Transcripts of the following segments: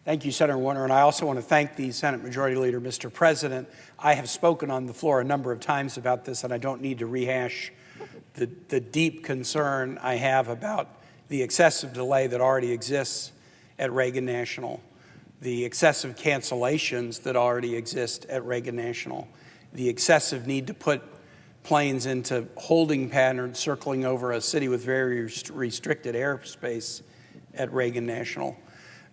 Thank you, Senator Warner, and I also want to thank the Senate Majority Leader, Mr. President. I have spoken on the floor a number of times about this, and I don't need to rehash the deep concern I have about the excessive delay that already exists at Reagan National, the excessive cancellations that already exist at Reagan National, the excessive need to put planes into holding patterns circling over a city with very restricted airspace at Reagan National.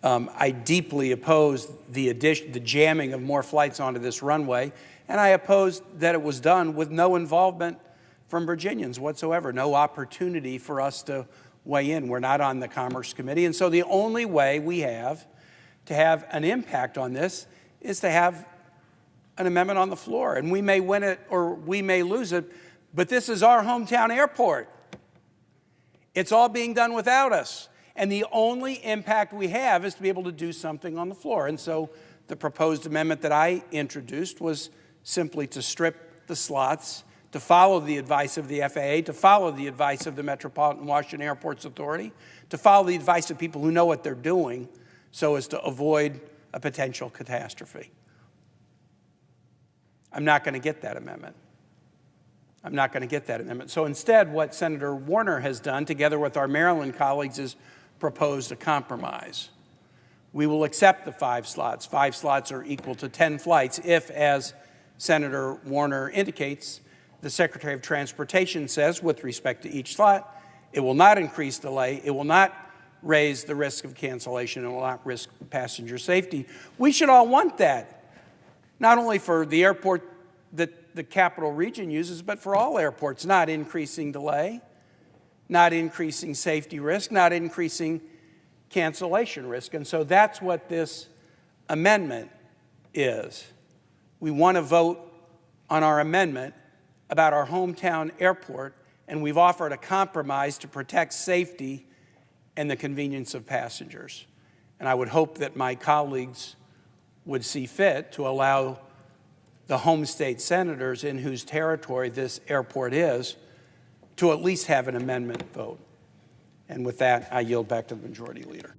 I deeply oppose the jamming of more flights onto this runway, and I oppose that it was done with no involvement from Virginians whatsoever, no opportunity for us to weigh in. We're not on the Commerce Committee, and so the only way we have to have an impact on this is to have an amendment on the floor, and we may win it or we may lose it, but this is our hometown airport. It's all being done without us. And the only impact we have is to be able to do something on the floor. And so the proposed amendment that I introduced was simply to strip the slots, to follow the advice of the FAA, to follow the advice of the Metropolitan Washington Airports Authority, to follow the advice of people who know what they're doing so as to avoid a potential catastrophe. I'm not going to get that amendment. I'm not going to get that amendment. So instead, what Senator Warner has done, together with our Maryland colleagues, is proposed a compromise. We will accept the 5 slots. 5 slots are equal to 10 flights if, as Senator Warner indicates, the Secretary of Transportation says, with respect to each slot, it will not increase delay, it will not raise the risk of cancellation, it will not risk passenger safety. We should all want that, not only for the airport that the Capital Region uses, but for all airports, not increasing delay, not increasing safety risk, not increasing cancellation risk. And so that's what this amendment is. We want to vote on our amendment about our hometown airport, and we've offered a compromise to protect safety and the convenience of passengers. And I would hope that my colleagues would see fit to allow the home state senators in whose territory this airport is to at least have an amendment vote. And with that, I yield back to the Majority Leader.